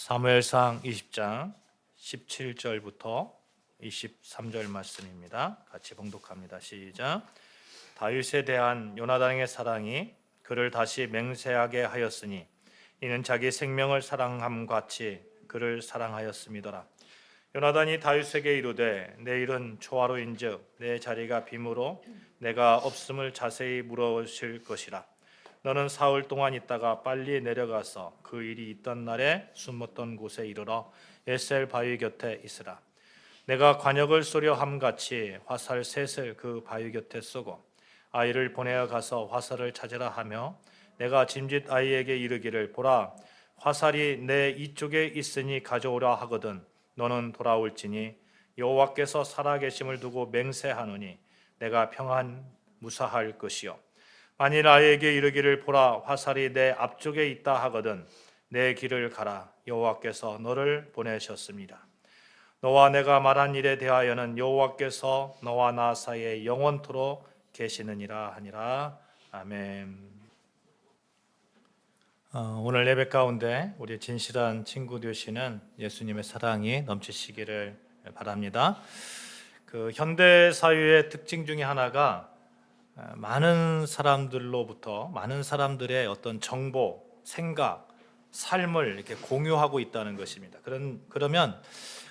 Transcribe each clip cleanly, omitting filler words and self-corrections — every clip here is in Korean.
사무엘상 20장 17절부터 23절 말씀입니다. 같이 봉독합니다. 시작. 다윗에 대한 요나단의 사랑이 그를 다시 맹세하게 하였으니 이는 자기 생명을 사랑함 같이 그를 사랑하였음이더라. 요나단이 다윗에게 이르되 내 일은 초하루인즉 내 자리가 빔으로 내가 없음을 자세히 물으실 것이라. 너는 사흘 동안 있다가 빨리 내려가서 그 일이 있던 날에 숨었던 곳에 이르러 에셀 바위 곁에 있으라. 내가 관역을 쏘려 함같이 화살 셋을 그 바위 곁에 쏘고 아이를 보내어 가서 화살을 찾으라 하며 내가 짐짓 아이에게 이르기를 보라 화살이 내 이쪽에 있으니 가져오라 하거든 너는 돌아올지니 여호와께서 살아계심을 두고 맹세하노니 내가 평안 무사할 것이요 만일 아이에게 이르기를 보라 화살이 내 앞쪽에 있다 하거든 내 길을 가라 여호와께서 너를 보내셨습니다. 너와 내가 말한 일에 대하여는 여호와께서 너와 나 사이에 영원토록 계시느니라 하니라. 아멘. 오늘 예배 가운데 우리 진실한 친구 되시는 예수님의 사랑이 넘치시기를 바랍니다. 그 현대 사회의 특징 중에 하나가 많은 사람들로부터 많은 사람들의 어떤 정보, 생각, 삶을 이렇게 공유하고 있다는 것입니다. 그러면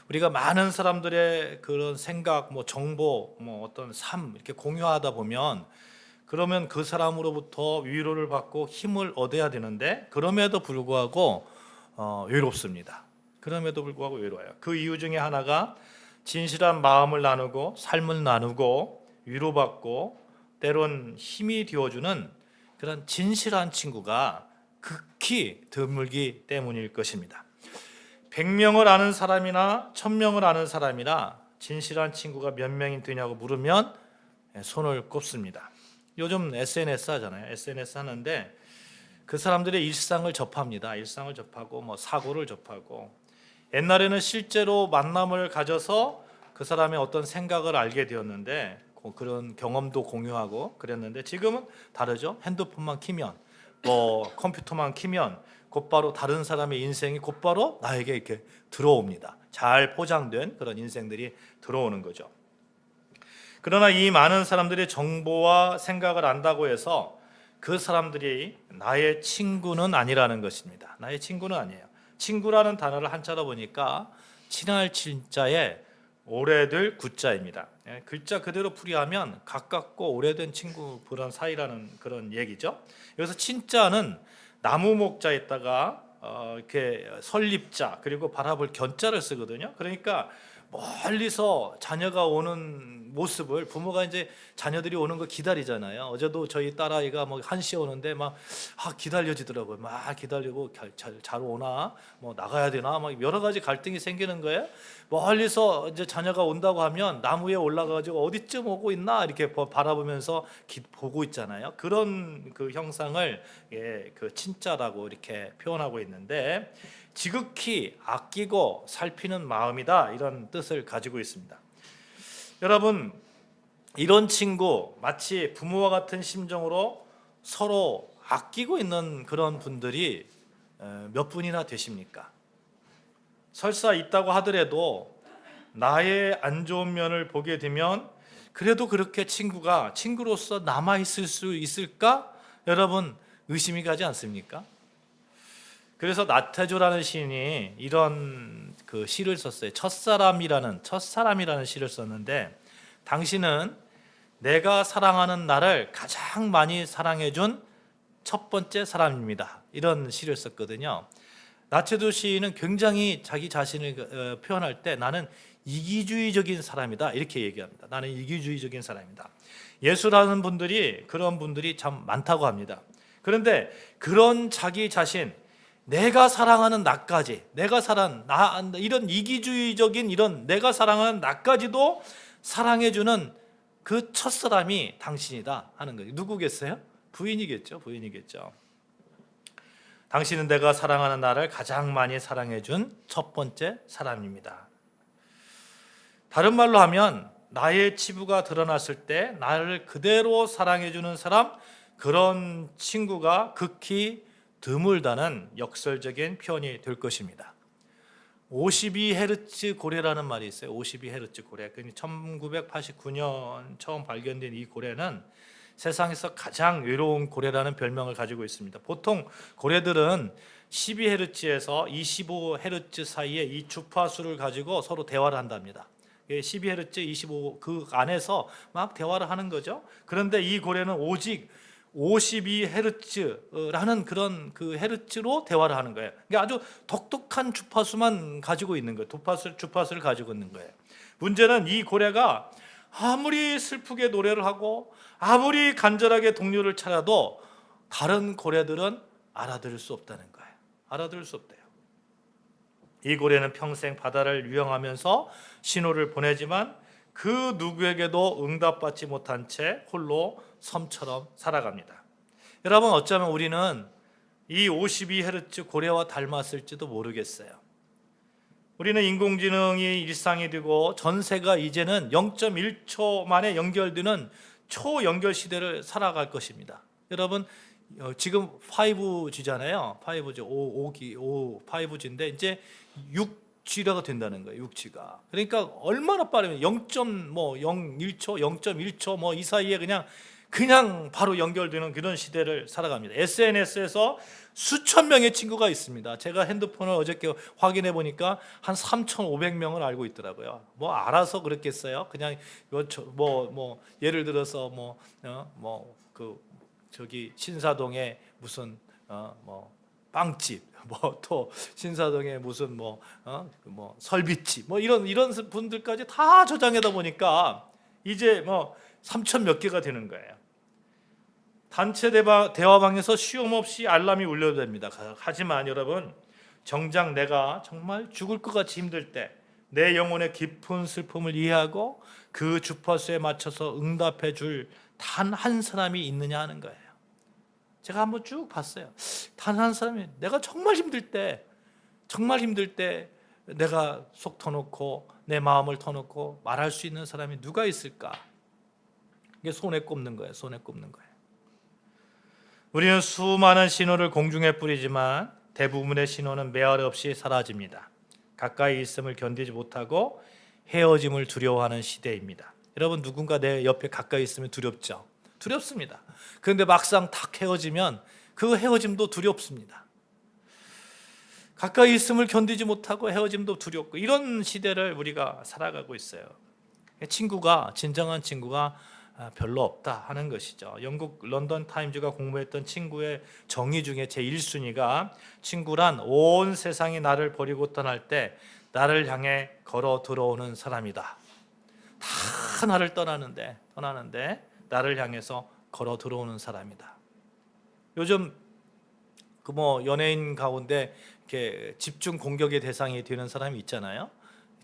우리가 많은 사람들의 그런 생각, 정보, 어떤 삶 이렇게 공유하다 보면 그러면 그 사람으로부터 위로를 받고 힘을 얻어야 되는데 그럼에도 불구하고 외롭습니다. 그럼에도 불구하고 외로워요. 그 이유 중에 하나가 진실한 마음을 나누고 삶을 나누고 위로받고 때론 힘이 되어주는 그런 진실한 친구가 극히 드물기 때문일 것입니다. 100명을 아는 사람이나 1000명을 아는 사람이나 진실한 친구가 몇 명이 되냐고 물으면 손을 꼽습니다. 요즘 SNS 하잖아요. SNS 하는데 그 사람들의 일상을 접합니다. 일상을 접하고 사고를 접하고 옛날에는 실제로 만남을 가져서 그 사람의 어떤 생각을 알게 되었는데 그런 경험도 공유하고 그랬는데 지금은 다르죠. 핸드폰만 키면 컴퓨터만 키면 곧바로 다른 사람의 인생이 곧바로 나에게 이렇게 들어옵니다. 잘 포장된 그런 인생들이 들어오는 거죠. 그러나 이 많은 사람들의 정보와 생각을 안다고 해서 그 사람들이 나의 친구는 아니라는 것입니다. 나의 친구는 아니에요. 친구라는 단어를 한자로 보니까 친할 친자에 오래될 구자입니다. 글자 그대로 풀이하면 가깝고 오래된 친구 그런 사이라는 그런 얘기죠. 여기서 친자는 나무 목자에다가 이렇게 설립자 그리고 바라볼 견자를 쓰거든요. 그러니까 멀리서 자녀가 오는 모습을 부모가 이제 자녀들이 오는 거 기다리잖아요. 어제도 저희 딸아이가 1시에 오는데 기다려지더라고요. 막 기다리고 잘 오나 나가야 되나 여러 가지 갈등이 생기는 거예요. 멀리서 이제 자녀가 온다고 하면 나무 위에 올라가가지고 어디쯤 오고 있나 이렇게 바라보면서 보고 있잖아요. 그런 그 형상을 그 친자라고 이렇게 표현하고 있는데 지극히 아끼고 살피는 마음이다 이런 뜻을 가지고 있습니다. 여러분 이런 친구 마치 부모와 같은 심정으로 서로 아끼고 있는 그런 분들이 몇 분이나 되십니까? 설사 있다고 하더라도 나의 안 좋은 면을 보게 되면 그래도 그렇게 친구가 친구로서 남아있을 수 있을까? 여러분 의심이 가지 않습니까? 그래서 나태주라는 시인이 이런 그 시를 썼어요. 첫사람이라는 시를 썼는데 당신은 내가 사랑하는 나를 가장 많이 사랑해준 첫 번째 사람입니다. 이런 시를 썼거든요. 나태주 시인은 굉장히 자기 자신을 표현할 때 나는 이기주의적인 사람이다 이렇게 얘기합니다. 나는 이기주의적인 사람이다. 예수라는 분들이 그런 분들이 참 많다고 합니다. 그런데 그런 자기 자신 내가 사랑하는 나까지 이런 이기주의적인 이런 내가 사랑하는 나까지도 사랑해주는 그 첫사람이 당신이다 하는 거예요. 누구겠어요? 부인이겠죠. 당신은 내가 사랑하는 나를 가장 많이 사랑해준 첫 번째 사람입니다. 다른 말로 하면 나의 치부가 드러났을 때 나를 그대로 사랑해주는 사람 그런 친구가 극히 드물다는 역설적인 표현이 될 것입니다. 52헤르츠 고래라는 말이 있어요. 52헤르츠 고래. 1989년 처음 발견된 이 고래는 세상에서 가장 외로운 고래라는 별명을 가지고 있습니다. 보통 고래들은 12헤르츠에서 25헤르츠 사이에 이 주파수를 가지고 서로 대화를 한답니다. 12헤르츠, 25 그 안에서 막 대화를 하는 거죠. 그런데 이 고래는 오직 52헤르츠라는 그런 그 헤르츠로 대화를 하는 거예요. 그러니까 아주 독특한 주파수만 가지고 있는 거예요. 주파수를 가지고 있는 거예요. 문제는 이 고래가 아무리 슬프게 노래를 하고 아무리 간절하게 동료를 찾아도 다른 고래들은 알아들을 수 없다는 거예요. 알아들을 수 없대요. 이 고래는 평생 바다를 유영하면서 신호를 보내지만 그 누구에게도 응답받지 못한 채 홀로 섬처럼 살아갑니다. 여러분, 어쩌면 우리는 이 52헤르츠 고래와 닮았을지도 모르겠어요. 우리는 인공지능이 일상이 되고 전세가 이제는 0.1초 만에 연결되는 초연결 시대를 살아갈 것입니다. 여러분, 지금 5G잖아요. 5G, 5G인데 이제 6G가 된다는 거예요. 6G가. 그러니까 얼마나 빠르면 0.01초, 0.1초 뭐 이 사이에 그냥 바로 연결되는 그런 시대를 살아갑니다. SNS에서 수천 명의 친구가 있습니다. 제가 핸드폰을 어저께 확인해 보니까 한 3,500명을 알고 있더라고요. 뭐 알아서 그랬겠어요. 그냥 예를 들어서 저기 신사동에 무슨 빵집, 또 신사동에 무슨 설비집, 이런 분들까지 다 저장하다 보니까 이제 3천 몇 개가 되는 거예요. 단체 대화방에서 쉬엄없이 알람이 울려도 됩니다. 하지만 여러분, 정작 내가 정말 죽을 것 같이 힘들 때 내 영혼의 깊은 슬픔을 이해하고 그 주파수에 맞춰서 응답해 줄 단 한 사람이 있느냐 하는 거예요. 제가 한번 쭉 봤어요. 단 한 사람이 내가 정말 힘들 때 내가 속 터놓고 내 마음을 터놓고 말할 수 있는 사람이 누가 있을까? 이게 손에 꼽는 거예요. 손에 꼽는 거예요. 우리는 수많은 신호를 공중에 뿌리지만 대부분의 신호는 메아리 없이 사라집니다. 가까이 있음을 견디지 못하고 헤어짐을 두려워하는 시대입니다. 여러분, 누군가 내 옆에 가까이 있으면 두렵죠? 두렵습니다. 그런데 막상 탁 헤어지면 그 헤어짐도 두렵습니다. 가까이 있음을 견디지 못하고 헤어짐도 두렵고 이런 시대를 우리가 살아가고 있어요. 진정한 친구가 별로 없다 하는 것이죠. 영국 런던 타임즈가 공부했던 친구의 정의 중에 제1순위가 친구란 온 세상이 나를 버리고 떠날 때 나를 향해 걸어 들어오는 사람이다. 다 나를 떠나는데 나를 향해서 걸어 들어오는 사람이다. 요즘 연예인 가운데 이렇게 집중 공격의 대상이 되는 사람이 있잖아요.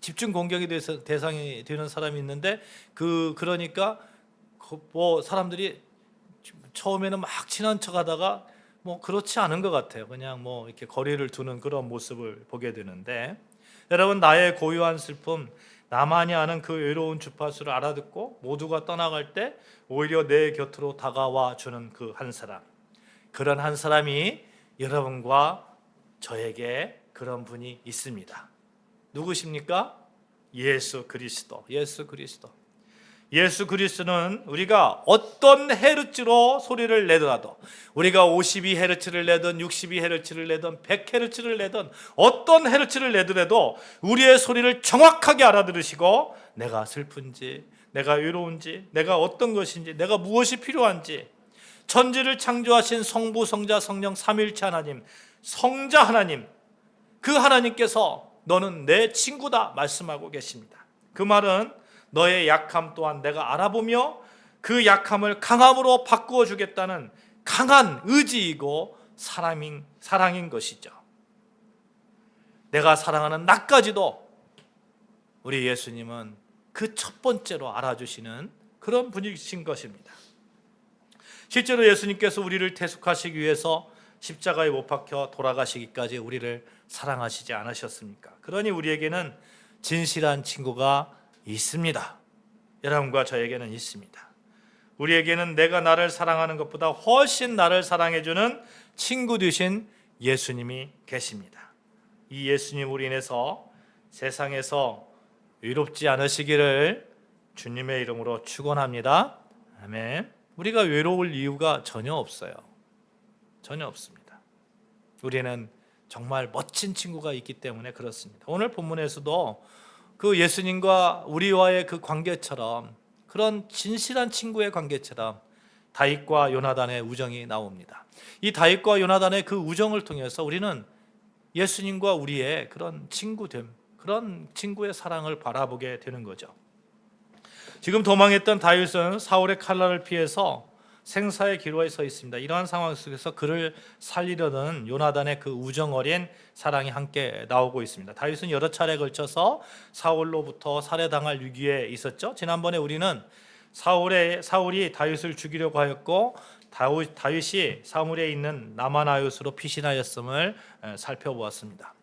집중 공격의 대상이 되는 사람이 있는데 그러니까 사람들이 처음에는 막 친한 척하다가 그렇지 않은 것 같아요. 그냥 이렇게 거리를 두는 그런 모습을 보게 되는데, 여러분, 나의 고유한 슬픔, 나만이 아는 그 외로운 주파수를 알아듣고 모두가 떠나갈 때 오히려 내 곁으로 다가와 주는 그 한 사람, 그런 한 사람이 여러분과 저에게 그런 분이 있습니다. 누구십니까? 예수 그리스도. 예수 그리스도는 우리가 어떤 헤르츠로 소리를 내더라도, 우리가 52헤르츠를 내든 62헤르츠를 내든 100헤르츠를 내든 어떤 헤르츠를 내더라도 우리의 소리를 정확하게 알아들으시고 내가 슬픈지, 내가 외로운지, 내가 어떤 것인지, 내가 무엇이 필요한지, 천지를 창조하신 성부, 성자, 성령 삼위일체 하나님, 성자 하나님, 그 하나님께서 너는 내 친구다 말씀하고 계십니다. 그 말은 너의 약함 또한 내가 알아보며 그 약함을 강함으로 바꾸어 주겠다는 강한 의지이고 사랑인 것이죠. 내가 사랑하는 나까지도 우리 예수님은 그 첫 번째로 알아주시는 그런 분이신 것입니다. 실제로 예수님께서 우리를 대속하시기 위해서 십자가에 못 박혀 돌아가시기까지 우리를 사랑하시지 않으셨습니까? 그러니 우리에게는 진실한 친구가 있습니다. 여러분과 저에게는 있습니다. 우리에게는 내가 나를 사랑하는 것보다 훨씬 나를 사랑해주는 친구 되신 예수님이 계십니다. 이 예수님으로 인해서 세상에서 외롭지 않으시기를 주님의 이름으로 축원합니다. 아멘. 우리가 외로울 이유가 전혀 없어요. 전혀 없습니다. 우리는 정말 멋진 친구가 있기 때문에 그렇습니다. 오늘 본문에서도 그 예수님과 우리와의 그 관계처럼, 그런 진실한 친구의 관계처럼 다윗과 요나단의 우정이 나옵니다. 이 다윗과 요나단의 그 우정을 통해서 우리는 예수님과 우리의 그런 친구됨, 그런 친구의 사랑을 바라보게 되는 거죠. 지금 도망했던 다윗은 사울의 칼날을 피해서 생사의 기로에 서 있습니다. 이러한 상황 속에서 그를 살리려는 요나단의 그 우정 어린 사랑이 함께 나오고 있습니다. 다윗은 여러 차례에 걸쳐서 사울로부터 살해당할 위기에 있었죠. 지난번에 우리는 사울이 다윗을 죽이려고 하였고 다윗이 사무엘에 있는 나마나웃으로 피신하였음을 살펴보았습니다.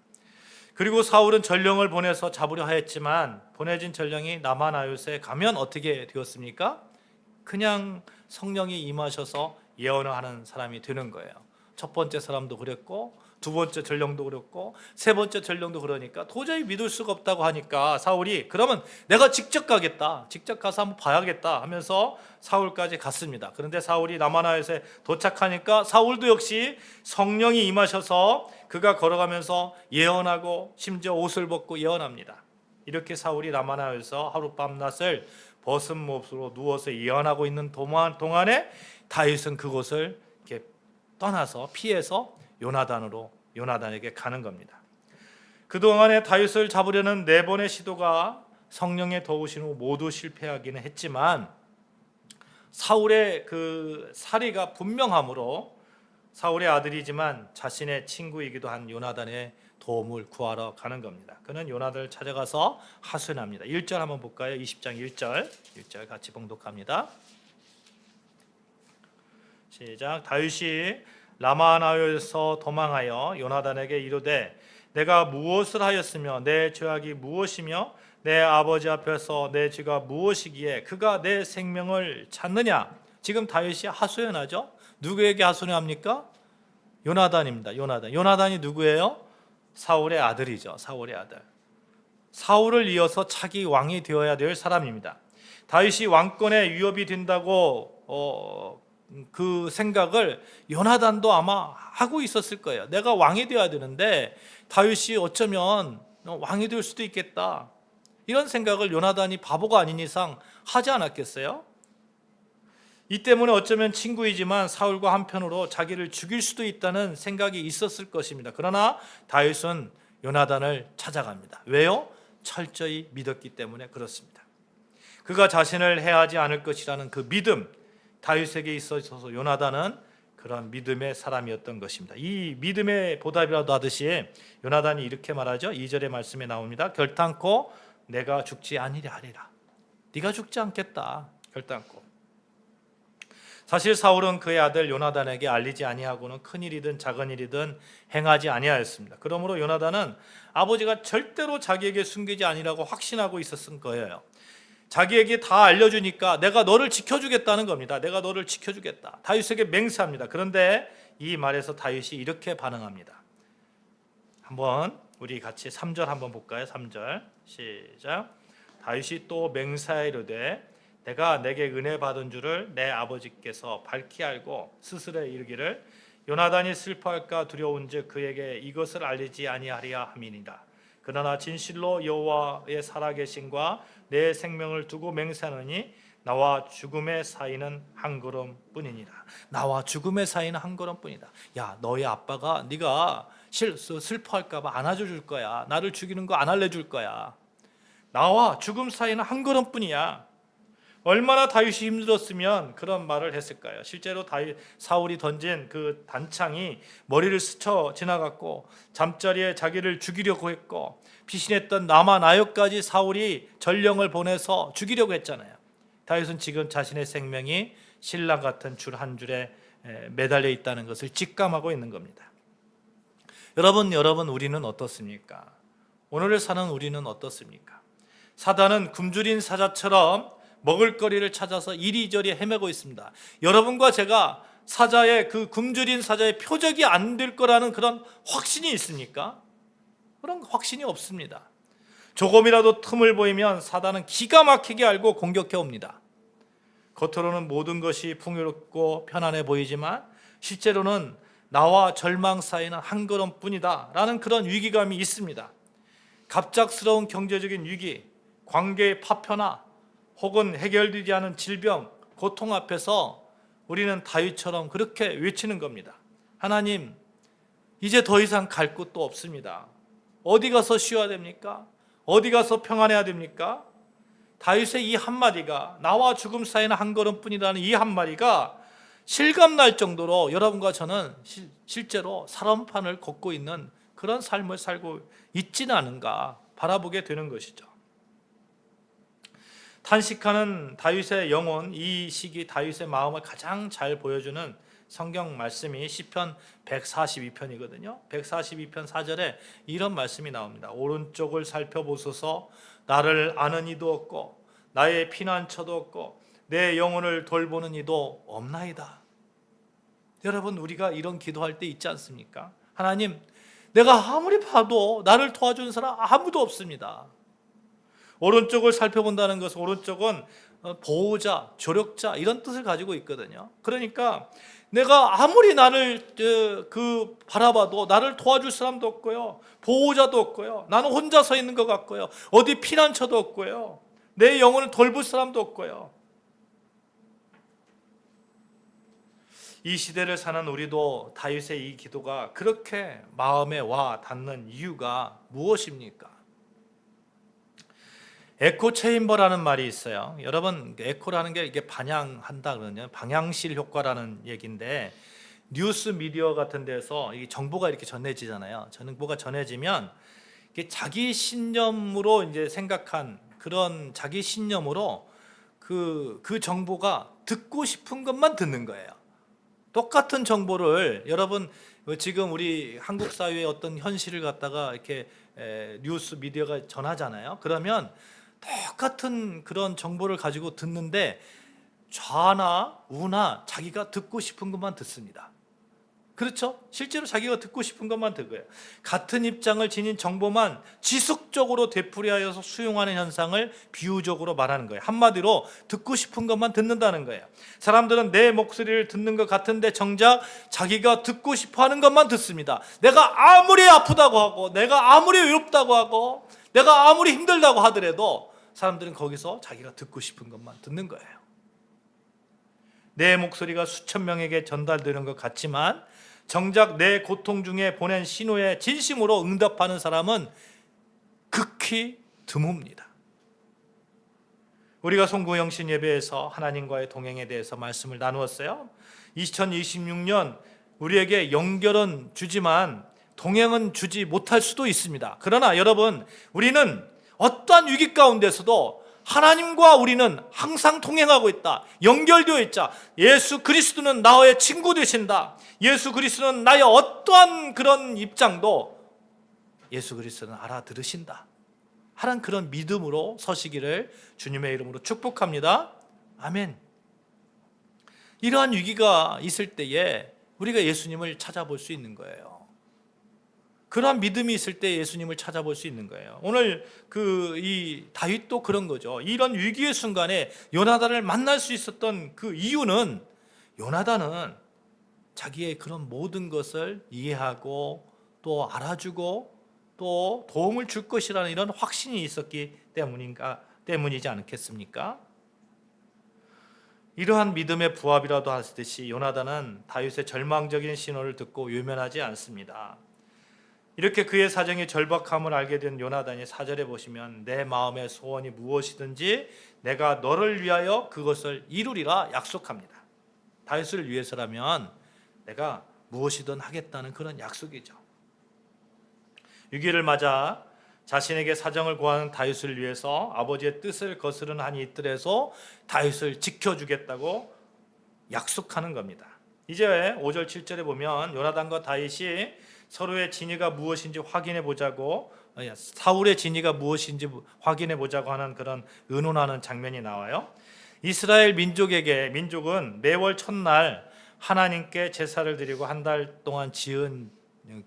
그리고 사울은 전령을 보내서 잡으려 하였지만 보내진 전령이 나마나웃에 가면 어떻게 되었습니까? 그냥 성령이 임하셔서 예언을 하는 사람이 되는 거예요. 첫 번째 사람도 그랬고 두 번째 전령도 그랬고 세 번째 전령도 그러니까 도저히 믿을 수가 없다고 하니까 사울이 그러면 내가 직접 가겠다, 직접 가서 한번 봐야겠다 하면서 사울까지 갔습니다. 그런데 사울이 나마나웃에 도착하니까 사울도 역시 성령이 임하셔서 그가 걸어가면서 예언하고 심지어 옷을 벗고 예언합니다. 이렇게 사울이 나마나웃에서 하룻밤낮을 벗은 몹으로 누워서 예언하고 있는 동안에 다윗은 그곳을 이렇게 떠나서 피해서 요나단에게 가는 겁니다. 그동안에 다윗을 잡으려는 4번의 시도가 성령의 도우신 후 모두 실패하기는 했지만 사울의 그 사리가 분명하므로 사울의 아들이지만 자신의 친구이기도 한 요나단의 도움을 구하러 가는 겁니다. 그는 요나단을 찾아가서 하소연합니다. 1절 한번 볼까요? 20장 1절 같이 봉독합니다. 시작. 다윗이 라마나웃에서 도망하여 요나단에게 이르되 내가 무엇을 하였으며 내 죄악이 무엇이며 내 아버지 앞에서 내 죄가 무엇이기에 그가 내 생명을 찾느냐. 지금 다윗이 하소연하죠. 누구에게 하소연합니까? 요나단입니다. 요나단이 누구예요? 사울의 아들이죠. 사울의 아들. 사울을 이어서 차기 왕이 되어야 될 사람입니다. 다윗이 왕권에 위협이 된다고 그 생각을 요나단도 아마 하고 있었을 거예요. 내가 왕이 되어야 되는데 다윗이 어쩌면 왕이 될 수도 있겠다. 이런 생각을 요나단이 바보가 아닌 이상 하지 않았겠어요? 이 때문에 어쩌면 친구이지만 사울과 한편으로 자기를 죽일 수도 있다는 생각이 있었을 것입니다. 그러나 다윗은 요나단을 찾아갑니다. 왜요? 철저히 믿었기 때문에 그렇습니다. 그가 자신을 해하지 않을 것이라는 그 믿음, 다윗에게 있어서 요나단은 그런 믿음의 사람이었던 것입니다. 이 믿음의 보답이라도 하듯이 요나단이 이렇게 말하죠. 2절의 말씀에 나옵니다. 결단코 내가 죽지 아니랴 하리라. 네가 죽지 않겠다. 결단코. 사실 사울은 그의 아들 요나단에게 알리지 아니하고는 큰 일이든 작은 일이든 행하지 아니하였습니다. 그러므로 요나단은 아버지가 절대로 자기에게 숨기지 아니라고 확신하고 있었을 거예요. 자기에게 다 알려주니까 내가 너를 지켜주겠다는 겁니다. 내가 너를 지켜주겠다. 다윗에게 맹세합니다. 그런데 이 말에서 다윗이 이렇게 반응합니다. 한번 우리 같이 3절 한번 볼까요? 3절 시작. 다윗이 또 맹세하이르되 내가 내게 은혜 받은 줄을 내 아버지께서 밝히 알고 스스로 이르기를 요나단이 슬퍼할까 두려운즉 그에게 이것을 알리지 아니하리라 함이니라. 그러나 진실로 여호와의 살아계심과 내 생명을 두고 맹세하노니 나와 죽음의 사이는 한 걸음뿐이니라. 나와 죽음의 사이는 한 걸음뿐이다. 야, 너희 아빠가 네가 슬퍼할까 봐 안아줄 거야. 나를 죽이는 거 안 알려줄 거야. 나와 죽음 사이는 한 걸음뿐이야. 얼마나 다윗이 힘들었으면 그런 말을 했을까요? 실제로 사울이 던진 그 단창이 머리를 스쳐 지나갔고 잠자리에 자기를 죽이려고 했고 피신했던 나마나웃까지 사울이 전령을 보내서 죽이려고 했잖아요. 다윗은 지금 자신의 생명이 신랑 같은 줄 한 줄에 매달려 있다는 것을 직감하고 있는 겁니다. 여러분 우리는 어떻습니까? 오늘을 사는 우리는 어떻습니까? 사단은 굶주린 사자처럼 먹을거리를 찾아서 이리저리 헤매고 있습니다. 여러분과 제가 사자의 그 굶주린 사자의 표적이 안 될 거라는 그런 확신이 있습니까? 그런 확신이 없습니다. 조금이라도 틈을 보이면 사단은 기가 막히게 알고 공격해 옵니다. 겉으로는 모든 것이 풍요롭고 편안해 보이지만 실제로는 나와 절망 사이는 한 걸음뿐이다 라는 그런 위기감이 있습니다. 갑작스러운 경제적인 위기, 관계의 파편화 혹은 해결되지 않은 질병, 고통 앞에서 우리는 다윗처럼 그렇게 외치는 겁니다. 하나님, 이제 더 이상 갈 곳도 없습니다. 어디 가서 쉬어야 됩니까? 어디 가서 평안해야 됩니까? 다윗의 이 한마디가, 나와 죽음 사이는 한 걸음뿐이라는 이 한마디가 실감날 정도로 여러분과 저는 실제로 사람판을 걷고 있는 그런 삶을 살고 있지는 않은가 바라보게 되는 것이죠. 탄식하는 다윗의 영혼, 이 시기 다윗의 마음을 가장 잘 보여주는 성경 말씀이 시편 142편이거든요. 142편 4절에 이런 말씀이 나옵니다. 오른쪽을 살펴보소서. 나를 아는 이도 없고 나의 피난처도 없고 내 영혼을 돌보는 이도 없나이다. 여러분, 우리가 이런 기도할 때 있지 않습니까? 하나님, 내가 아무리 봐도 나를 도와주는 사람 아무도 없습니다. 오른쪽을 살펴본다는 것은, 오른쪽은 보호자, 조력자 이런 뜻을 가지고 있거든요. 그러니까 내가 아무리 나를 바라봐도 나를 도와줄 사람도 없고요, 보호자도 없고요, 나는 혼자 서 있는 것 같고요, 어디 피난처도 없고요, 내 영혼을 돌볼 사람도 없고요. 이 시대를 사는 우리도 다윗의 이 기도가 그렇게 마음에 와 닿는 이유가 무엇입니까? 에코 체인버라는 말이 있어요. 여러분, 에코라는 게 이게 반향한다 그러냐, 방향실 효과라는 얘기인데, 뉴스 미디어 같은 데서 이 정보가 이렇게 전해지잖아요. 정보가 전해지면 이게 자기 신념으로 이제 생각한 그런 자기 신념으로 그 정보가 듣고 싶은 것만 듣는 거예요. 똑같은 정보를 여러분 지금 우리 한국 사회의 어떤 현실을 갖다가 이렇게 뉴스 미디어가 전하잖아요. 그러면 똑같은 그런 정보를 가지고 듣는데 좌나 우나 자기가 듣고 싶은 것만 듣습니다. 그렇죠? 실제로 자기가 듣고 싶은 것만 듣고요. 같은 입장을 지닌 정보만 지속적으로 되풀이하여서 수용하는 현상을 비유적으로 말하는 거예요. 한마디로 듣고 싶은 것만 듣는다는 거예요. 사람들은 내 목소리를 듣는 것 같은데 정작 자기가 듣고 싶어하는 것만 듣습니다. 내가 아무리 아프다고 하고, 내가 아무리 외롭다고 하고, 내가 아무리 힘들다고 하더라도 사람들은 거기서 자기가 듣고 싶은 것만 듣는 거예요. 내 목소리가 수천 명에게 전달되는 것 같지만 정작 내 고통 중에 보낸 신호에 진심으로 응답하는 사람은 극히 드뭅니다. 우리가 송구영신 예배에서 하나님과의 동행에 대해서 말씀을 나누었어요. 2026년 우리에게 연결은 주지만 동행은 주지 못할 수도 있습니다. 그러나 여러분, 우리는 어떠한 위기 가운데서도 하나님과 우리는 항상 동행하고 있다, 연결되어 있자. 예수 그리스도는 나의 친구 되신다. 예수 그리스도는 나의 어떠한 그런 입장도 예수 그리스도는 알아들으신다 하는 그런 믿음으로 서시기를 주님의 이름으로 축복합니다. 아멘. 이러한 위기가 있을 때에 우리가 예수님을 찾아볼 수 있는 거예요. 그러한 믿음이 있을 때 예수님을 찾아볼 수 있는 거예요. 오늘 이 다윗도 그런 거죠. 이런 위기의 순간에 요나단을 만날 수 있었던 그 이유는, 요나단은 자기의 그런 모든 것을 이해하고 또 알아주고 또 도움을 줄 것이라는 이런 확신이 있었기 때문이지 않겠습니까? 이러한 믿음의 부합이라도 하듯이 요나단은 다윗의 절망적인 신호를 듣고 외면하지 않습니다. 이렇게 그의 사정이 절박함을 알게 된 요나단이 4절에 보시면 내 마음의 소원이 무엇이든지 내가 너를 위하여 그것을 이루리라 약속합니다. 다윗을 위해서라면 내가 무엇이든 하겠다는 그런 약속이죠. 위기를 맞아 자신에게 사정을 구하는 다윗을 위해서 아버지의 뜻을 거스르는 한이 있더라도 다윗을 지켜주겠다고 약속하는 겁니다. 이제 5절 7절에 보면 요나단과 다윗이 서로의 진위가 무엇인지 확인해 보자고, 사울의 진위가 무엇인지 확인해 보자고 하는 그런 의논하는 장면이 나와요. 이스라엘 민족은 매월 첫날 하나님께 제사를 드리고 한 달 동안 지은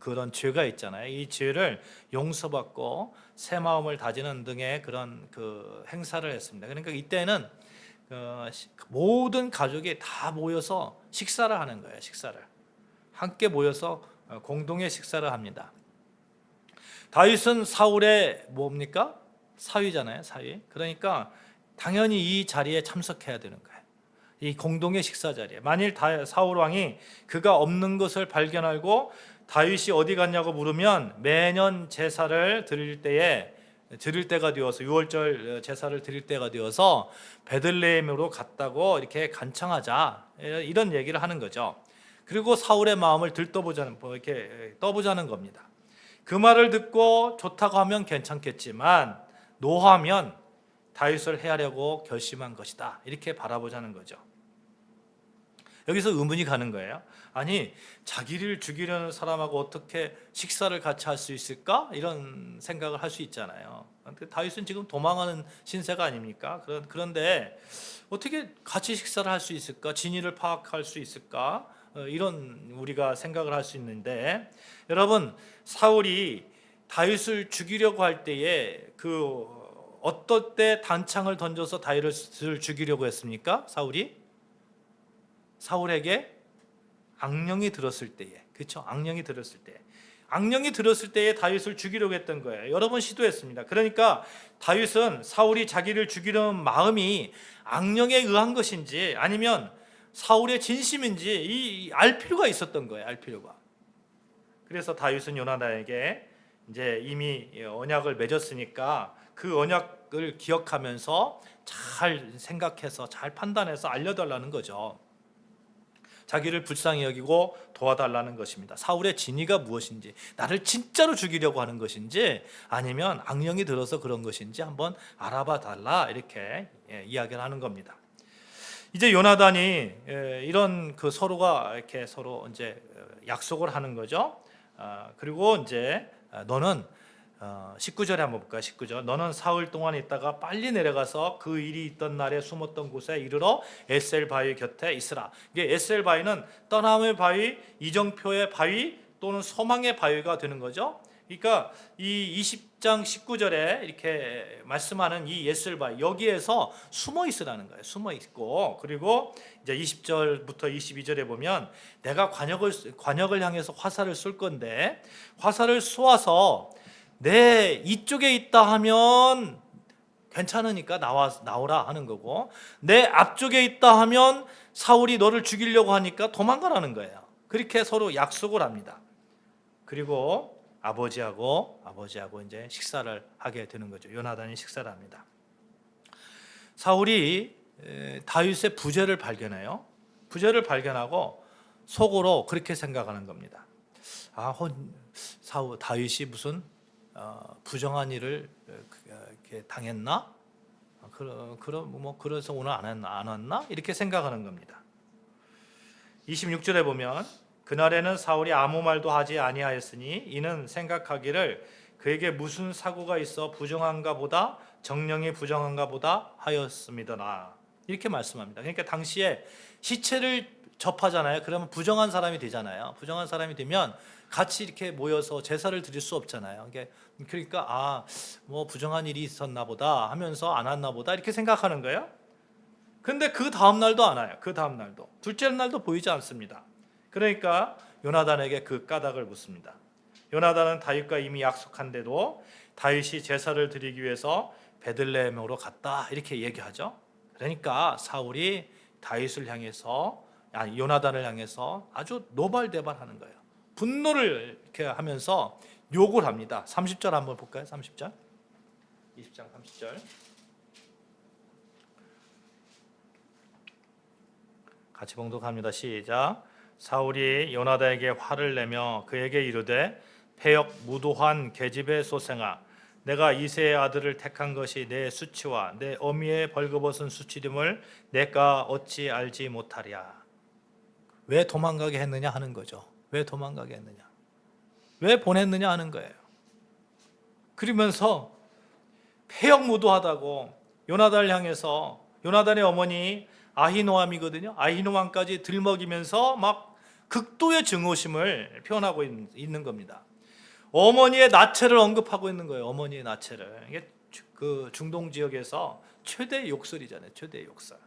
그런 죄가 있잖아요. 이 죄를 용서받고 새 마음을 다지는 등의 그런 그 행사를 했습니다. 그러니까 이때는 모든 가족이 다 모여서 식사를 하는 거예요. 식사를 함께 모여서 공동의 식사를 합니다. 다윗은 사울의 뭡니까? 사위잖아요. 사위. 그러니까 당연히 이 자리에 참석해야 되는 거예요. 이 공동의 식사 자리에. 만일 사울 왕이 그가 없는 것을 발견하고 다윗이 어디 갔냐고 물으면 매년 제사를 드릴 때가 되어서 유월절 제사를 드릴 때가 되어서 베들레헴으로 갔다고 이렇게 간청하자, 이런 얘기를 하는 거죠. 그리고 사울의 마음을 이렇게 떠보자는 겁니다. 그 말을 듣고 좋다고 하면 괜찮겠지만 노하면 다윗을 해하려고 결심한 것이다, 이렇게 바라보자는 거죠. 여기서 의문이 가는 거예요. 아니, 자기를 죽이려는 사람하고 어떻게 식사를 같이 할 수 있을까? 이런 생각을 할 수 있잖아요. 다윗은 지금 도망하는 신세가 아닙니까? 그런데 어떻게 같이 식사를 할 수 있을까? 진위를 파악할 수 있을까? 이런 우리가 생각을 할 수 있는데, 여러분, 사울이 다윗을 죽이려고 할 때에 어떨 때 단창을 던져서 다윗을 죽이려고 했습니까? 사울에게 악령이 들었을 때에, 그렇죠? 악령이 들었을 때에 다윗을 죽이려고 했던 거예요. 여러 번 시도했습니다. 그러니까 다윗은 사울이 자기를 죽이려는 마음이 악령에 의한 것인지 아니면 사울의 진심인지 알 필요가 있었던 거예요. 알 필요가. 그래서 다윗은 요나단에게 이제 이미 언약을 맺었으니까 그 언약을 기억하면서 잘 생각해서 잘 판단해서 알려달라는 거죠. 자기를 불쌍히 여기고 도와달라는 것입니다. 사울의 진위가 무엇인지, 나를 진짜로 죽이려고 하는 것인지 아니면 악령이 들어서 그런 것인지 한번 알아봐 달라, 이렇게 이야기를 하는 겁니다. 이제 요나단이 이런 서로가 이렇게 서로 이제 약속을 하는 거죠. 그리고 이제 너는 19절에 한번 볼까요? 19절. 너는 사흘 동안 있다가 빨리 내려가서 그 일이 있던 날에 숨었던 곳에 이르러 에셀 바위 곁에 있으라. 이게 에셀 바위는 떠남의 바위, 이정표의 바위 또는 소망의 바위가 되는 거죠. 그러니까 이 20장 19절에 이렇게 말씀하는 이 에셀 바위, 여기에서 숨어 있으라는 거예요. 숨어 있고, 그리고 이제 20절부터 22절에 보면 내가 관역을 향해서 화살을 쏠 건데 화살을 쏘아서 내 이쪽에 있다 하면 괜찮으니까 나오라 하는 거고, 내 앞쪽에 있다 하면 사울이 너를 죽이려고 하니까 도망가라는 거예요. 그렇게 서로 약속을 합니다. 그리고 아버지하고 이제 식사를 하게 되는 거죠. 요나단이 식사를 합니다. 사울이 다윗의 부재를 발견해요. 부재를 발견하고 속으로 그렇게 생각하는 겁니다. 다윗이 무슨 부정한 일을 이렇게 당했나? 그래서 오늘 안 왔나? 이렇게 생각하는 겁니다. 26절에 보면 그날에는 사울이 아무 말도 하지 아니하였으니 이는 생각하기를 그에게 무슨 사고가 있어 부정한가 보다, 정령이 부정한가 보다 하였음이더라, 이렇게 말씀합니다. 그러니까 당시에 시체를 접하잖아요. 그러면 부정한 사람이 되잖아요. 부정한 사람이 되면 같이 이렇게 모여서 제사를 드릴 수 없잖아요. 그러니까 부정한 일이 있었나 보다 하면서 안 왔나 보다 이렇게 생각하는 거예요. 근데 그 다음 날도 안 와요. 그 다음 날도, 둘째 날도 보이지 않습니다. 그러니까 요나단에게 그 까닭을 묻습니다. 요나단은 다윗과 이미 약속한데도 다윗이 제사를 드리기 위해서 베들레헴으로 갔다, 이렇게 얘기하죠. 그러니까 사울이 요나단을 향해서 아주 노발대발하는 거예요. 분노를 이렇게 하면서 욕을 합니다. 30절 한번 볼까요? 30절. 20장 30절. 같이 봉독합니다. 시작. 사울이 요나단에게 화를 내며 그에게 이르되 패역 무도한 계집의 소생아, 내가 이새의 아들을 택한 것이 내 수치와 내 어미의 벌거벗은 수치됨을 내가 어찌 알지 못하랴. 왜 도망가게 했느냐 하는 거죠. 왜 도망가게 했느냐, 왜 보냈느냐 하는 거예요. 그러면서 패역무도하다고 요나단을 향해서, 요나단의 어머니 아히노암이거든요. 아히노암까지 들먹이면서 막 극도의 증오심을 표현하고 있는 겁니다. 어머니의 나체를 언급하고 있는 거예요. 어머니의 나체를. 이게 그 중동 지역에서 최대 욕설이잖아요. 최대 욕설.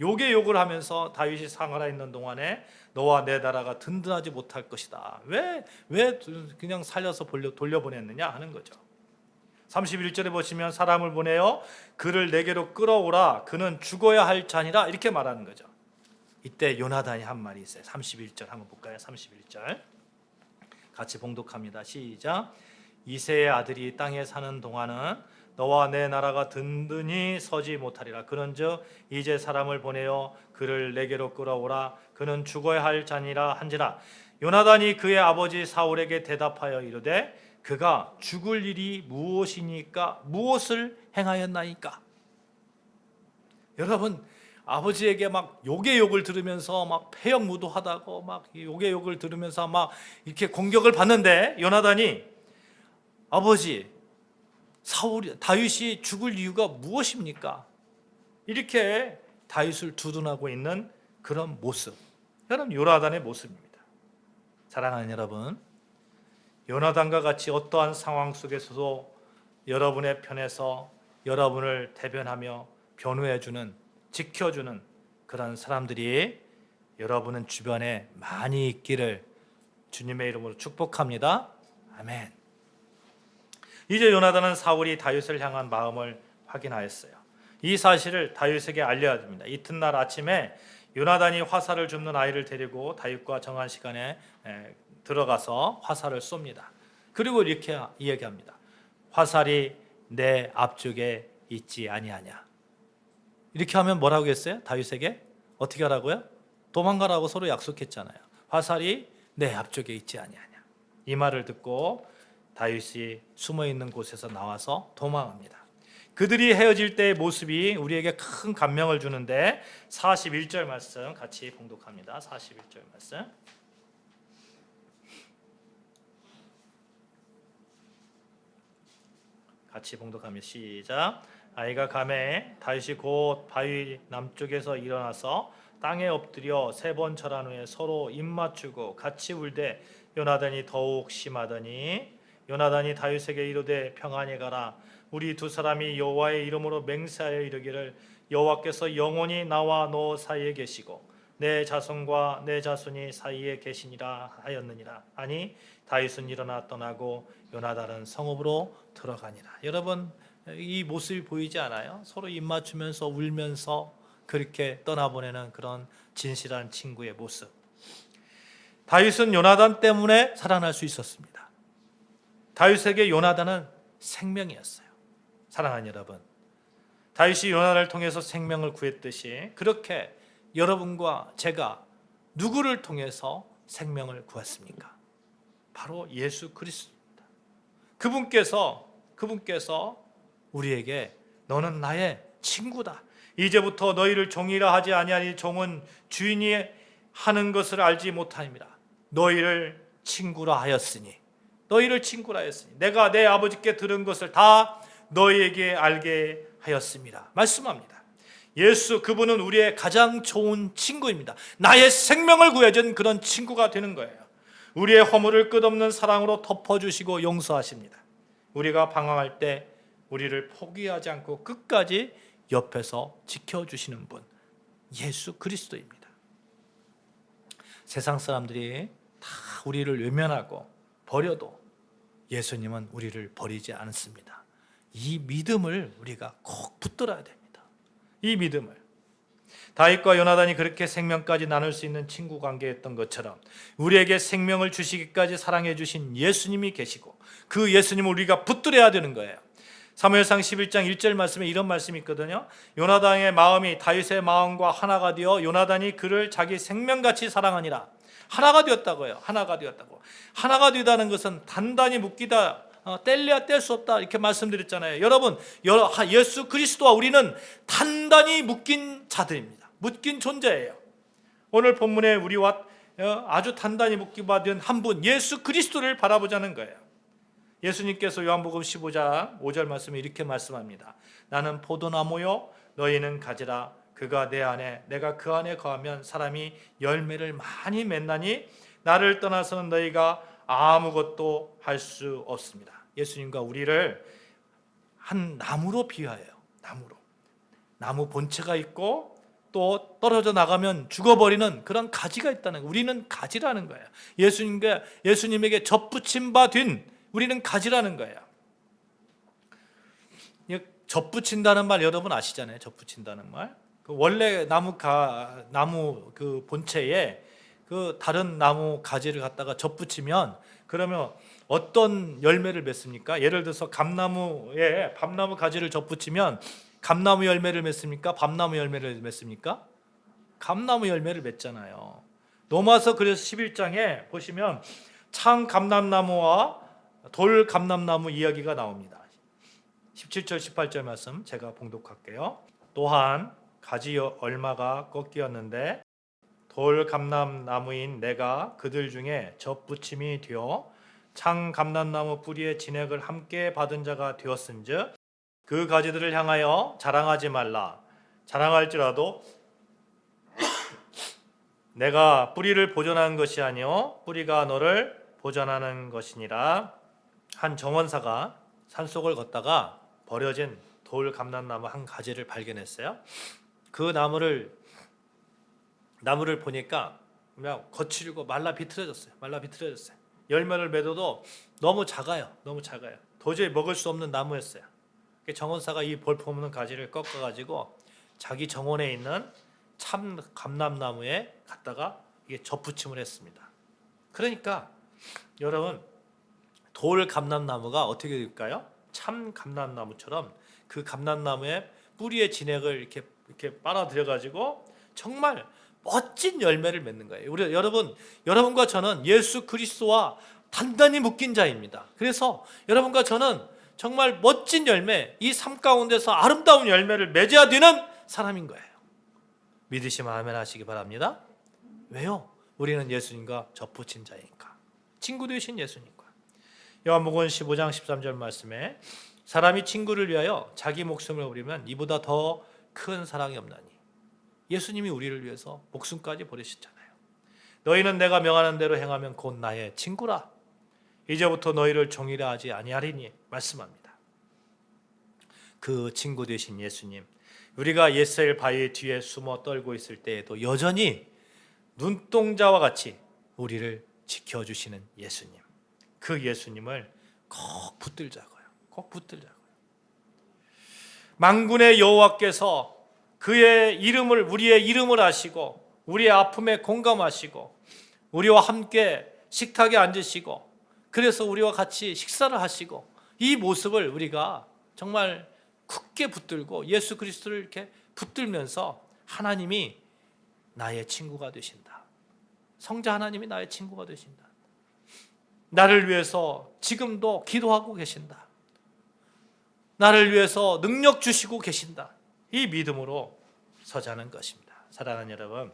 욕의 욕을 하면서 다윗이 살아 있는 동안에 너와 내 나라가 든든하지 못할 것이다. 왜 그냥 살려서 돌려보냈느냐 하는 거죠. 31절에 보시면 사람을 보내어 그를 내게로 끌어오라. 그는 죽어야 할 자니라. 이렇게 말하는 거죠. 이때 요나단이 한 말이 있어요. 31절 한번 볼까요? 31절 같이 봉독합니다. 시작. 이새의 아들이 땅에 사는 동안은 너와 내 나라가 든든히 서지 못하리라. 그런즉 이제 사람을 보내어 그를 내게로 끌어오라. 그는 죽어야 할 자니라 한지라. 요나단이 그의 아버지 사울에게 대답하여 이르되 그가 죽을 일이 무엇이니까 무엇을 행하였나이까. 여러분, 아버지에게 막 욕의 욕을 들으면서 막 폐역무도하다고 막 욕의 욕을 들으면서 막 이렇게 공격을 받는데 요나단이 아버지 다윗이 죽을 이유가 무엇입니까? 이렇게 다윗을 두둔하고 있는 그런 모습, 여러분 요나단의 모습입니다. 사랑하는 여러분, 요나단과 같이 어떠한 상황 속에서도 여러분의 편에서 여러분을 대변하며 변호해주는, 지켜주는 그런 사람들이 여러분은 주변에 많이 있기를 주님의 이름으로 축복합니다. 아멘. 이제 요나단은 사울이 다윗을 향한 마음을 확인하였어요. 이 사실을 다윗에게 알려야 됩니다. 이튿날 아침에 요나단이 화살을 줍는 아이를 데리고 다윗과 정한 시간에 들어가서 화살을 쏩니다. 그리고 이렇게 이야기합니다. 화살이 내 앞쪽에 있지 아니하냐. 이렇게 하면 뭐라고 했어요? 다윗에게 어떻게 하라고요? 도망가라고 서로 약속했잖아요. 화살이 내 앞쪽에 있지 아니하냐. 이 말을 듣고 다윗이 숨어있는 곳에서 나와서 도망합니다. 그들이 헤어질 때의 모습이 우리에게 큰 감명을 주는데 41절 말씀 같이 봉독합니다. 41절 말씀 같이 봉독하며 시작. 아이가 가매 다윗이 곧 바위 남쪽에서 일어나서 땅에 엎드려 3번 절한 후에 서로 입맞추고 같이 울되 요나단이 더욱 심하더니 요나단이 다윗에게 이르되 평안히 가라. 우리 두 사람이 여호와의 이름으로 맹세하여 이르기를 여호와께서 영원히 나와 너 사이에 계시고 내 자손과 내 자손이 사이에 계시니라 하였느니라. 아니 다윗은 일어나 떠나고 요나단은 성읍으로 들어가니라. 여러분, 이 모습이 보이지 않아요? 서로 입맞추면서 울면서 그렇게 떠나보내는 그런 진실한 친구의 모습. 다윗은 요나단 때문에 살아날 수 있었습니다. 다윗에게 요나단은 생명이었어요. 사랑하는 여러분, 다윗이 요나단을 통해서 생명을 구했듯이 그렇게 여러분과 제가 누구를 통해서 생명을 구했습니까? 바로 예수 그리스도입니다. 그분께서 우리에게 너는 나의 친구다. 이제부터 너희를 종이라 하지 아니하니 종은 주인이 하는 것을 알지 못하니라. 너희를 친구라 하였으니 내가 내 아버지께 들은 것을 다 너희에게 알게 하였습니다. 말씀합니다. 예수 그분은 우리의 가장 좋은 친구입니다. 나의 생명을 구해준 그런 친구가 되는 거예요. 우리의 허물을 끝없는 사랑으로 덮어주시고 용서하십니다. 우리가 방황할 때 우리를 포기하지 않고 끝까지 옆에서 지켜주시는 분, 예수 그리스도입니다. 세상 사람들이 다 우리를 외면하고 버려도 예수님은 우리를 버리지 않습니다. 이 믿음을 우리가 꼭 붙들어야 됩니다. 이 믿음을. 다윗과 요나단이 그렇게 생명까지 나눌 수 있는 친구 관계였던 것처럼 우리에게 생명을 주시기까지 사랑해 주신 예수님이 계시고 그 예수님을 우리가 붙들어야 되는 거예요. 사무엘상 11장 1절 말씀에 이런 말씀이 있거든요. 요나단의 마음이 다윗의 마음과 하나가 되어 요나단이 그를 자기 생명같이 사랑하니라. 하나가 되었다고요. 하나가 되다는 것은 단단히 묶이다, 뗄래야 뗄 수 없다 이렇게 말씀드렸잖아요. 여러분, 예수 그리스도와 우리는 단단히 묶인 자들입니다. 묶인 존재예요. 오늘 본문에 우리와 아주 단단히 묶임받은 한 분, 예수 그리스도를 바라보자는 거예요. 예수님께서 요한복음 15장 5절 말씀에 이렇게 말씀합니다. 나는 포도나무요 너희는 가지라. 그가 내 안에 내가 그 안에 거하면 사람이 열매를 많이 맺나니 나를 떠나서는 너희가 아무것도 할 수 없습니다. 예수님과 우리를 한 나무로 비유해요. 나무 본체가 있고 또 떨어져 나가면 죽어버리는 그런 가지가 있다는 거예요. 우리는 가지라는 거예요. 예수님에게 접붙임 바 된 우리는 가지라는 거예요. 접붙인다는 말 여러분 아시잖아요. 접붙인다는 말. 원래 나무 그 본체에 그 다른 나무 가지를 갖다가 접붙이면 그러면 어떤 열매를 맺습니까? 예를 들어서 감나무에 밤나무 가지를 접붙이면 감나무 열매를 맺습니까? 밤나무 열매를 맺습니까? 감나무 열매를 맺잖아요. 로마서 그래서 11장에 보시면 창 감람나무와 돌 감람나무 이야기가 나옵니다. 17절 18절 말씀 제가 봉독할게요. 또한 가지 얼마가 꺾이었는데 돌 감람나무인 내가 그들 중에 접붙임이 되어 창 감람나무 뿌리의 진액을 함께 받은 자가 되었은즉 그 가지들을 향하여 자랑하지 말라. 자랑할지라도 내가 뿌리를 보존한 것이 아니요 뿌리가 너를 보존하는 것이니라. 한 정원사가 산속을 걷다가 버려진 돌 감람나무 한 가지를 발견했어요. 그 나무를 보니까 그냥 거칠고 말라 비틀어졌어요. 열매를 맺어도 너무 작아요. 도저히 먹을 수 없는 나무였어요. 정원사가 이 볼품없는 가지를 꺾어가지고 자기 정원에 있는 참 감람나무에 갖다가 이게 접붙임을 했습니다. 그러니까 여러분 돌 감람나무가 어떻게 될까요? 참 감람나무처럼 그 감람나무의 뿌리의 진액을 이렇게 빨아들여가지고 정말 멋진 열매를 맺는 거예요. 여러분과 저는 예수 그리스도와 단단히 묶인 자입니다. 그래서 여러분과 저는 정말 멋진 열매, 이 삶 가운데서 아름다운 열매를 맺어야 되는 사람인 거예요. 믿으시면 아멘 하시기 바랍니다. 왜요? 우리는 예수님과 접붙인 자이니까. 친구 되신 예수님과. 요한복음 15장 13절 말씀에 사람이 친구를 위하여 자기 목숨을 버리면 이보다 더 큰 사랑이 없나니. 예수님이 우리를 위해서 목숨까지 버리셨잖아요. 너희는 내가 명하는 대로 행하면 곧 나의 친구라. 이제부터 너희를 종이라 하지 아니하리니 말씀합니다. 그 친구 되신 예수님, 우리가 옛사일 바위 뒤에 숨어 떨고 있을 때에도 여전히 눈동자와 같이 우리를 지켜주시는 예수님, 그 예수님을 꼭 붙들자고요. 만군의 여호와께서 그의 이름을, 우리의 이름을 아시고 우리의 아픔에 공감하시고 우리와 함께 식탁에 앉으시고 그래서 우리와 같이 식사를 하시고 이 모습을 우리가 정말 굳게 붙들고 예수 그리스도를 이렇게 붙들면서 하나님이 나의 친구가 되신다. 성자 하나님이 나의 친구가 되신다. 나를 위해서 지금도 기도하고 계신다. 나를 위해서 능력 주시고 계신다. 이 믿음으로 서자는 것입니다. 사랑하는 여러분,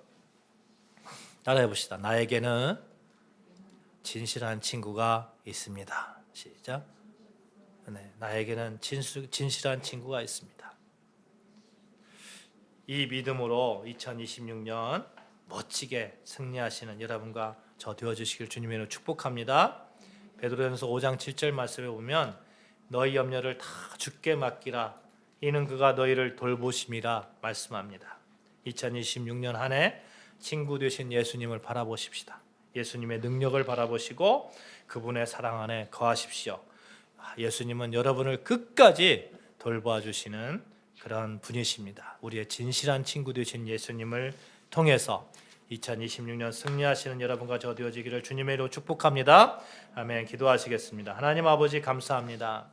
따라해 봅시다. 나에게는 진실한 친구가 있습니다. 시작. 네, 나에게는 진실한 친구가 있습니다. 이 믿음으로 2026년 멋지게 승리하시는 여러분과 저 되어주시길 주님으로 축복합니다. 베드로전서 5장 7절 말씀에 보면 너희 염려를 다 주께 맡기라. 이는 그가 너희를 돌보심이라 말씀합니다. 2026년 한 해 친구 되신 예수님을 바라보십시다. 예수님의 능력을 바라보시고 그분의 사랑 안에 거하십시오. 예수님은 여러분을 끝까지 돌봐주시는 그런 분이십니다. 우리의 진실한 친구 되신 예수님을 통해서 2026년 승리하시는 여러분과 저 되어지기를 주님의 이름으로 축복합니다. 아멘. 기도하시겠습니다. 하나님 아버지 감사합니다.